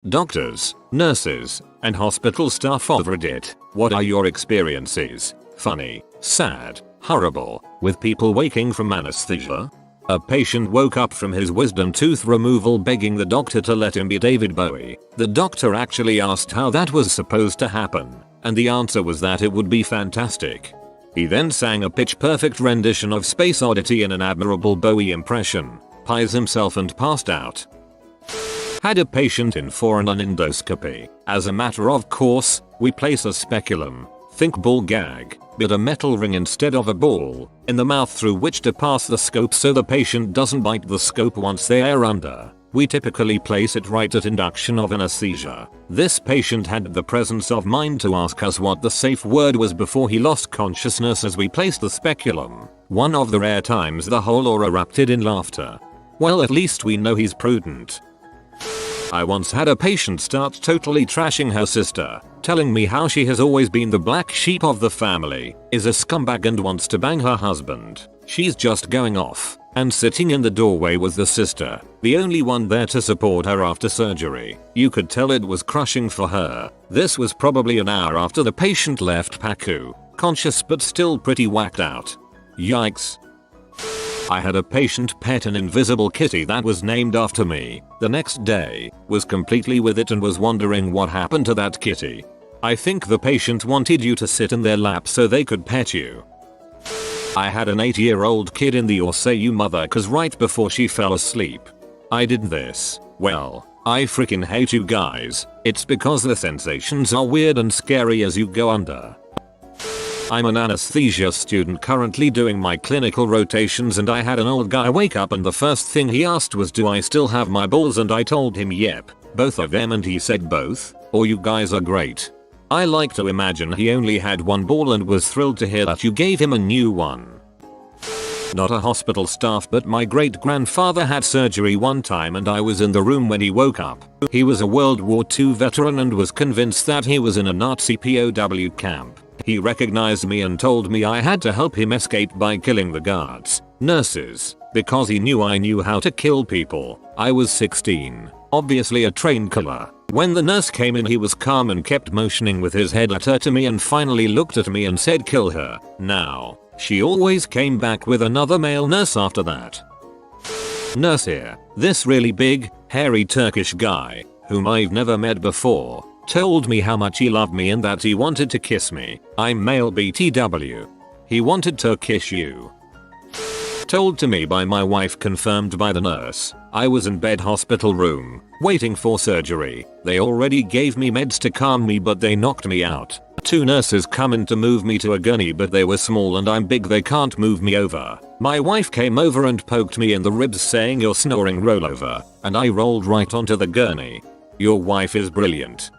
Doctors, nurses, and hospital staff of Reddit, what are your experiences? Funny, sad, horrible, with people waking from anesthesia? A patient woke up from his wisdom tooth removal begging the doctor to let him be David Bowie. The doctor actually asked how that was supposed to happen, and the answer was that it would be fantastic. He then sang a pitch-perfect rendition of Space Oddity in an admirable Bowie impression, pies himself and passed out. Had a patient in for an endoscopy. As a matter of course, we place a speculum, think ball gag, but a metal ring instead of a ball, in the mouth through which to pass the scope so the patient doesn't bite the scope once they are under. We typically place it right at induction of anesthesia. This patient had the presence of mind to ask us what the safe word was before he lost consciousness as we placed the speculum. One of the rare times the whole OR erupted in laughter. Well, at least we know he's prudent. I once had a patient start totally trashing her sister, telling me how she has always been the black sheep of the family, is a scumbag and wants to bang her husband. She's just going off, and sitting in the doorway was the sister, the only one there to support her after surgery. You could tell it was crushing for her. This was probably an hour after the patient left PACU, conscious but still pretty whacked out. Yikes. I had a patient pet an invisible kitty that was named after me. The next day, was completely with it and was wondering what happened to that kitty. I think the patient wanted you to sit in their lap so they could pet you. I had an 8-year-old kid in the OR say you mother cause right before she fell asleep. I did this. Well, I freaking hate you guys. It's because the sensations are weird and scary as you go under. I'm an anesthesia student currently doing my clinical rotations and I had an old guy wake up and the first thing he asked was do I still have my balls and I told him yep, both of them and he said both, or you guys are great. I like to imagine he only had one ball and was thrilled to hear that you gave him a new one. Not a hospital staff but my great grandfather had surgery one time and I was in the room when he woke up. He was a World War II veteran and was convinced that he was in a Nazi POW camp. He recognized me and told me I had to help him escape by killing the guards, nurses, because he knew I knew how to kill people. I was 16, obviously a trained killer. When the nurse came in he was calm and kept motioning with his head at her to me and finally looked at me and said kill her. Now, she always came back with another male nurse after that. Nurse here, this really big, hairy Turkish guy, whom I've never met before, told me how much he loved me and that he wanted to kiss me. I'm male BTW. He wanted to kiss you. Told to me by my wife, confirmed by the nurse. I was in bed hospital room, waiting for surgery. They already gave me meds to calm me but they knocked me out. 2 nurses come in to move me to a gurney but they were small and I'm big, they can't move me over. My wife came over and poked me in the ribs saying you're snoring, roll over, and I rolled right onto the gurney. Your wife is brilliant.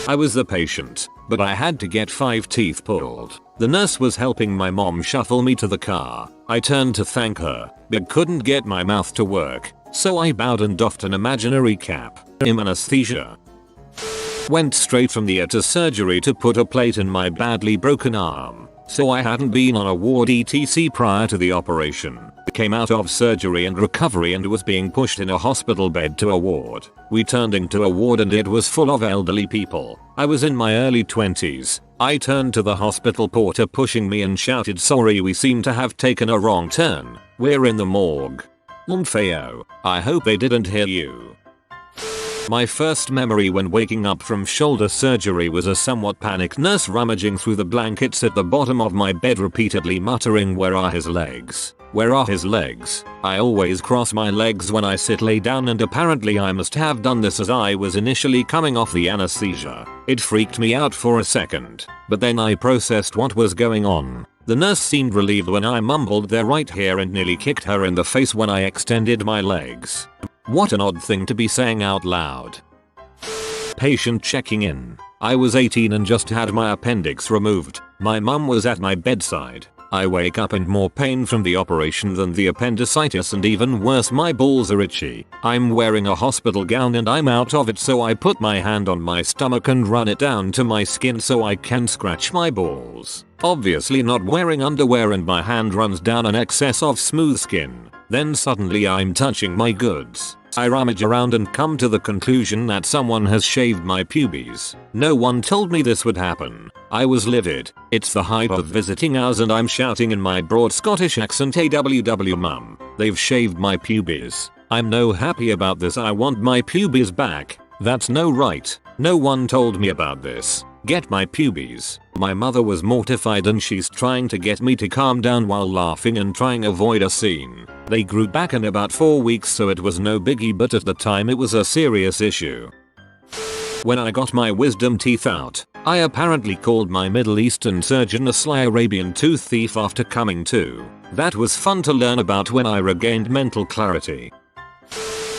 I was the patient, but I had to get 5 teeth pulled. The nurse was helping my mom shuffle me to the car. I turned to thank her, but couldn't get my mouth to work, so I bowed and doffed an imaginary cap. In anesthesia. Went straight from the ER to surgery to put a plate in my badly broken arm, so I hadn't been on a ward etc prior to the operation. Came out of surgery and recovery and was being pushed in a hospital bed to a ward. We turned into a ward and it was full of elderly people. I was in my early 20s. I turned to the hospital porter pushing me and shouted, sorry, we seem to have taken a wrong turn. We're in the morgue. Umfeo. I hope they didn't hear you. My first memory when waking up from shoulder surgery was a somewhat panicked nurse rummaging through the blankets at the bottom of my bed repeatedly muttering, where are his legs? Where are his legs? I always cross my legs when I lay down and apparently I must have done this as I was initially coming off the anesthesia. It freaked me out for a second, but then I processed what was going on. The nurse seemed relieved when I mumbled they're right here and nearly kicked her in the face when I extended my legs. What an odd thing to be saying out loud. Patient checking in. I was 18 and just had my appendix removed. My mum was at my bedside. I wake up in more pain from the operation than the appendicitis and even worse, my balls are itchy. I'm wearing a hospital gown and I'm out of it, so I put my hand on my stomach and run it down to my skin so I can scratch my balls. Obviously not wearing underwear and my hand runs down an excess of smooth skin. Then suddenly I'm touching my goods. I rummage around and come to the conclusion that someone has shaved my pubes. No one told me this would happen. I was livid. It's the height of visiting hours and I'm shouting in my broad Scottish accent, "AWW mum, they've shaved my pubes. I'm no happy about this. I want my pubes back. That's no right. No one told me about this. Get my pubes." My mother was mortified and she's trying to get me to calm down while laughing and trying to avoid a scene. They grew back in about 4 weeks, so it was no biggie, but at the time it was a serious issue. When I got my wisdom teeth out, I apparently called my Middle Eastern surgeon a sly Arabian tooth thief after coming to. That was fun to learn about when I regained mental clarity.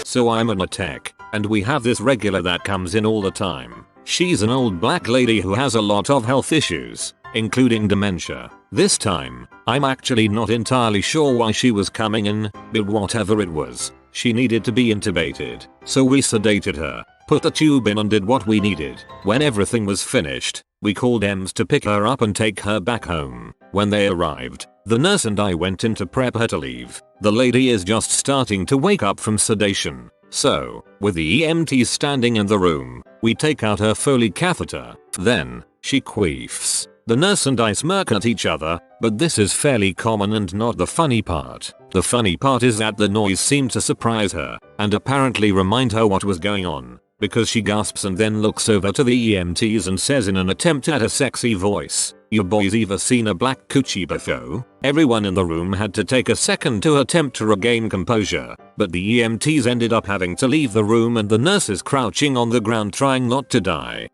So I'm an anesthetic, and we have this regular that comes in all the time. She's an old black lady who has a lot of health issues, including dementia. This time, I'm actually not entirely sure why she was coming in, but whatever it was, she needed to be intubated. So we sedated her, put the tube in and did what we needed. When everything was finished, we called EMS to pick her up and take her back home. When they arrived, the nurse and I went in to prep her to leave. The lady is just starting to wake up from sedation. So, with the EMTs standing in the room, we take out her Foley catheter. Then, she queefs. The nurse and I smirk at each other, but this is fairly common and not the funny part. The funny part is that the noise seemed to surprise her, and apparently remind her what was going on, because she gasps and then looks over to the EMTs and says in an attempt at a sexy voice, "You boys ever seen a black coochie before?" Everyone in the room had to take a second to attempt to regain composure, but the EMTs ended up having to leave the room and the nurses crouching on the ground trying not to die.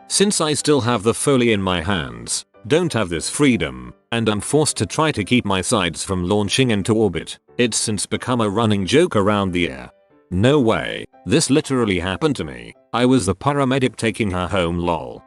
Since I still have the Foley in my hands, don't have this freedom, and I'm forced to try to keep my sides from launching into orbit. It's since become a running joke around the air. No way, this literally happened to me. I was the paramedic taking her home, lol.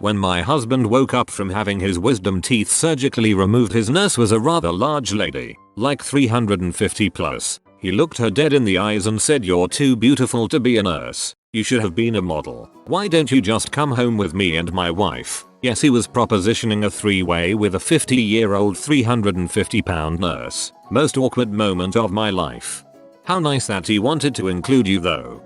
When my husband woke up from having his wisdom teeth surgically removed, his nurse was a rather large lady, like 350 plus. He looked her dead in the eyes and said, "You're too beautiful to be a nurse. You should have been a model. Why don't you just come home with me and my wife?" Yes, he was propositioning a three-way with a 50-year-old 350-pound nurse. Most awkward moment of my life. How nice that he wanted to include you though.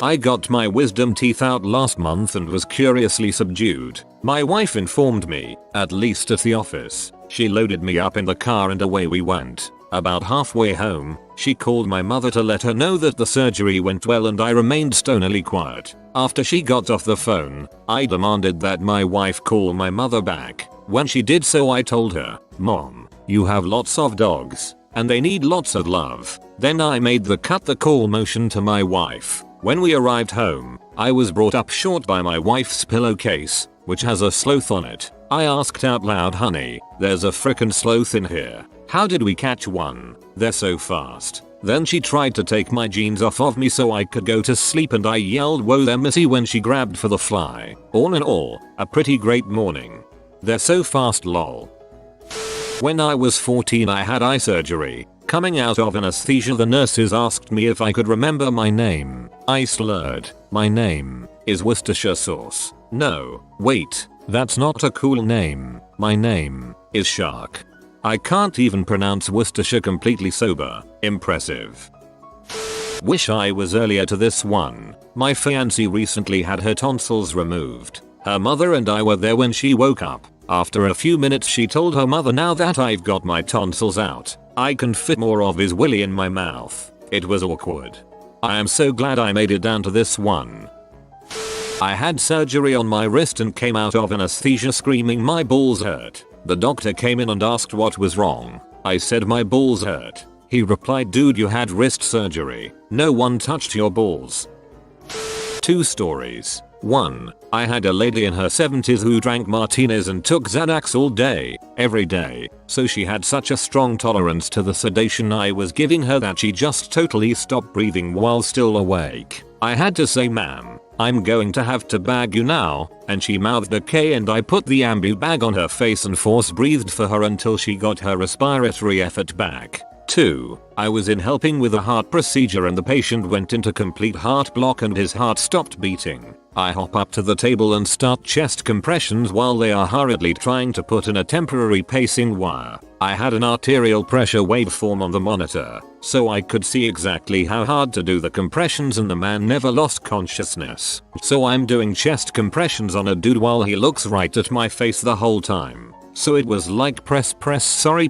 I got my wisdom teeth out last month and was curiously subdued. My wife informed me, at least at the office. She loaded me up in the car and away we went. About halfway home, she called my mother to let her know that the surgery went well, and I remained stonily quiet. After she got off the phone, I demanded that my wife call my mother back. When she did so, I told her, "Mom, you have lots of dogs, and they need lots of love." Then I made the cut the call motion to my wife. When we arrived home, I was brought up short by my wife's pillowcase, which has a sloth on it. I asked out loud, "Honey, there's a frickin' sloth in here. How did we catch one? They're so fast." Then she tried to take my jeans off of me so I could go to sleep, and I yelled, "Whoa there, missy," when she grabbed for the fly. All in all, a pretty great morning. They're so fast, lol. When I was 14, I had eye surgery. Coming out of anesthesia, the nurses asked me if I could remember my name. I slurred. "My name is Worcestershire sauce." "No, wait, that's not a cool name. My name is Shark." I can't even pronounce Worcestershire completely sober. Impressive. Wish I was earlier to this one. My fiancée recently had her tonsils removed. Her mother and I were there when she woke up. After a few minutes, she told her mother, "Now that I've got my tonsils out, I can fit more of his willy in my mouth." It was awkward. I am so glad I made it down to this one. I had surgery on my wrist and came out of anesthesia screaming my balls hurt. The doctor came in and asked what was wrong. I said my balls hurt. He replied, "Dude, you had wrist surgery. No one touched your balls." 2 stories. 1. I had a lady in her 70s who drank martinis and took Xanax all day, every day, so she had such a strong tolerance to the sedation I was giving her that she just totally stopped breathing while still awake. I had to say, "Ma'am, I'm going to have to bag you now," and she mouthed okay, and I put the ambu bag on her face and force breathed for her until she got her respiratory effort back. 2. I was in helping with a heart procedure and the patient went into complete heart block and his heart stopped beating. I hop up to the table and start chest compressions while they are hurriedly trying to put in a temporary pacing wire. I had an arterial pressure waveform on the monitor, so I could see exactly how hard to do the compressions, and the man never lost consciousness. So I'm doing chest compressions on a dude while he looks right at my face the whole time. So it was like press sorry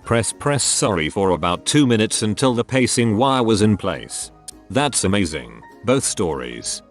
for about 2 minutes until the pacing wire was in place. That's amazing. Both stories.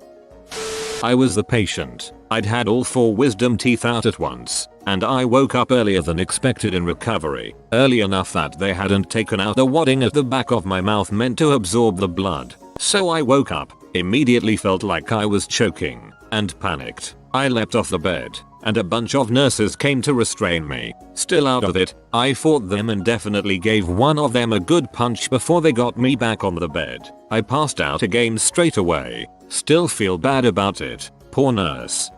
I was the patient. I'd had all 4 wisdom teeth out at once, and I woke up earlier than expected in recovery, early enough that they hadn't taken out the wadding at the back of my mouth meant to absorb the blood. So I woke up, immediately felt like I was choking, and panicked. I leapt off the bed, and a bunch of nurses came to restrain me. Still out of it, I fought them and definitely gave one of them a good punch before they got me back on the bed. I passed out again straight away. Still feel bad about it. Poor nurse.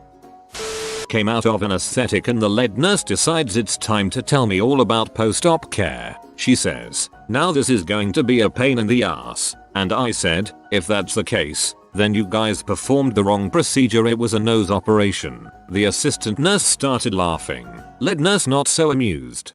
Came out of anesthetic and the lead nurse decides it's time to tell me all about post-op care. She says, "Now this is going to be a pain in the ass." And I said, "If that's the case, then you guys performed the wrong procedure. It was a nose operation." The assistant nurse started laughing. Lead nurse not so amused.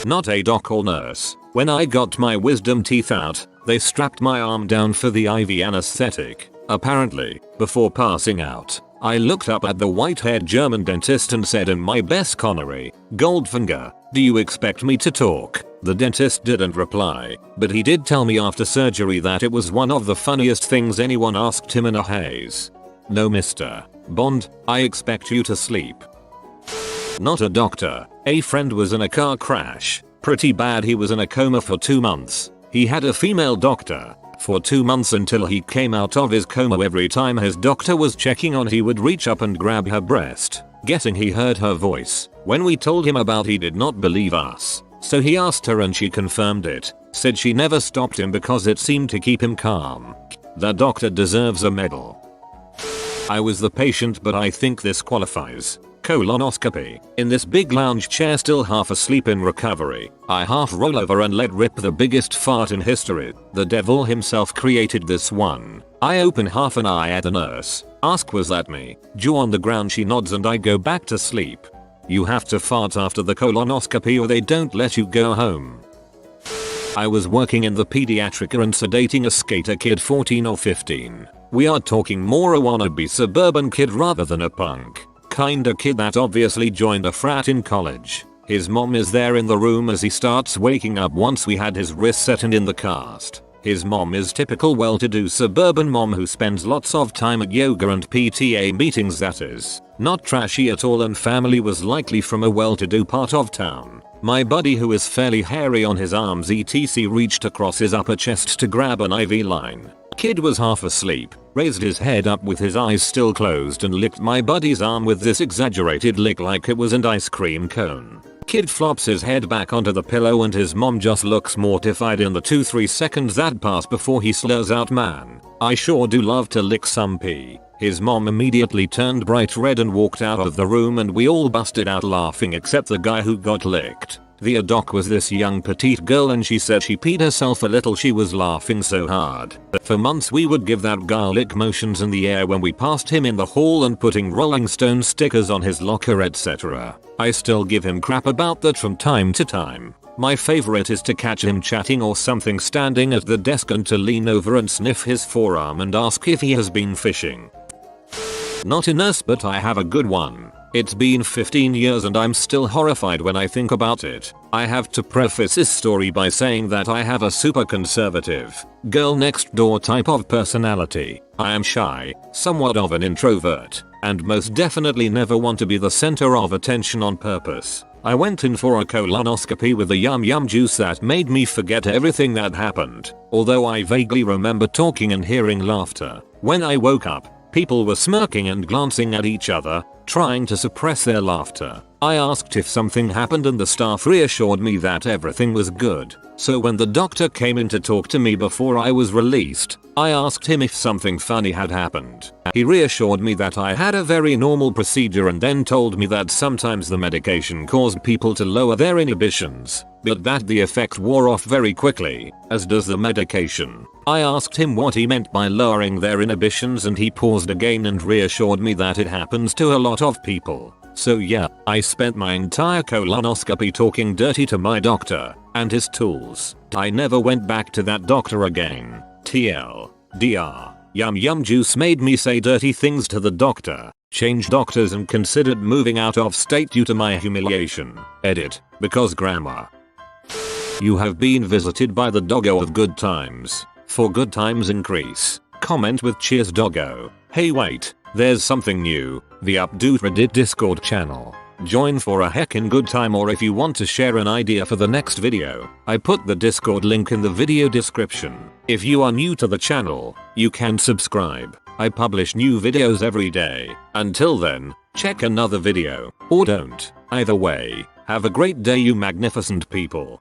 Not a doc or nurse. When I got my wisdom teeth out, they strapped my arm down for the IV anesthetic. Apparently, before passing out, I looked up at the white-haired German dentist and said in my best Connery, "Goldfinger, do you expect me to talk?" The dentist didn't reply, but he did tell me after surgery that it was one of the funniest things anyone asked him in a haze. "No, Mr. Bond, I expect you to sleep." Not a doctor. A friend was in a car crash. Pretty bad. He was in a coma for 2 months. He had a female doctor. For 2 months until he came out of his coma, every time his doctor was checking on he would reach up and grab her breast, guessing he heard her voice. When we told him about, he did not believe us. So he asked her and she confirmed it. Said she never stopped him because it seemed to keep him calm. That doctor deserves a medal. I was the patient, but I think this qualifies. Colonoscopy. In this big lounge chair, still half asleep in recovery, I half roll over and let rip the biggest fart in history. The devil himself created this one. I open half an eye at the nurse, ask "Was that me?" Jaw on the ground, she nods and I go back to sleep. You have to fart after the colonoscopy or they don't let you go home. I was working in the pediatric and sedating a skater kid 14 or 15. We are talking more a wannabe suburban kid rather than a punk. Kinda kid that obviously joined a frat in college. His mom is there in the room as he starts waking up once we had his wrist set and in the cast. His mom is typical well-to-do suburban mom who spends lots of time at yoga and PTA meetings, that is. Not trashy at all, and family was likely from a well-to-do part of town. My buddy, who is fairly hairy on his arms etc., reached across his upper chest to grab an IV line. Kid was half asleep, raised his head up with his eyes still closed and licked my buddy's arm with this exaggerated lick like it was an ice cream cone. Kid flops his head back onto the pillow and his mom just looks mortified in the 2-3 seconds that pass before he slurs out, "Man, I sure do love to lick some pee." His mom immediately turned bright red and walked out of the room, and we all busted out laughing except the guy who got licked. The doc was this young petite girl and she said she peed herself a little, she was laughing so hard. For months we would give that guy lick motions in the air when we passed him in the hall and putting Rolling Stone stickers on his locker etc. I still give him crap about that from time to time. My favorite is to catch him chatting or something standing at the desk and to lean over and sniff his forearm and ask if he has been fishing. Not a nurse, but I have a good one. It's been 15 years and I'm still horrified when I think about it. I have to preface this story by saying that I have a super conservative, girl next door type of personality. I am shy, somewhat of an introvert, and most definitely never want to be the center of attention on purpose. I went in for a colonoscopy with a yum juice that made me forget everything that happened, although I vaguely remember talking and hearing laughter. When I woke up, people were smirking and glancing at each other, trying to suppress their laughter. I asked if something happened and the staff reassured me that everything was good. So when the doctor came in to talk to me before I was released, I asked him if something funny had happened. He reassured me that I had a very normal procedure and then told me that sometimes the medication caused people to lower their inhibitions, but that the effect wore off very quickly, as does the medication. I asked him what he meant by lowering their inhibitions and he paused again and reassured me that it happens to a lot of people. So yeah, I spent my entire colonoscopy talking dirty to my doctor and his tools. I never went back to that doctor again. TLDR. Yum yum juice made me say dirty things to the doctor, changed doctors and considered moving out of state due to my humiliation. Edit. Because grammar. You have been visited by the doggo of good times. For good times increase. Comment with cheers doggo. Hey wait, there's something new. The Updoot Reddit Discord channel. Join for a heckin' good time, or if you want to share an idea for the next video, I put the Discord link in the video description. If you are new to the channel, you can subscribe. I publish new videos every day. Until then, check another video, or don't. Either way, have a great day you magnificent people.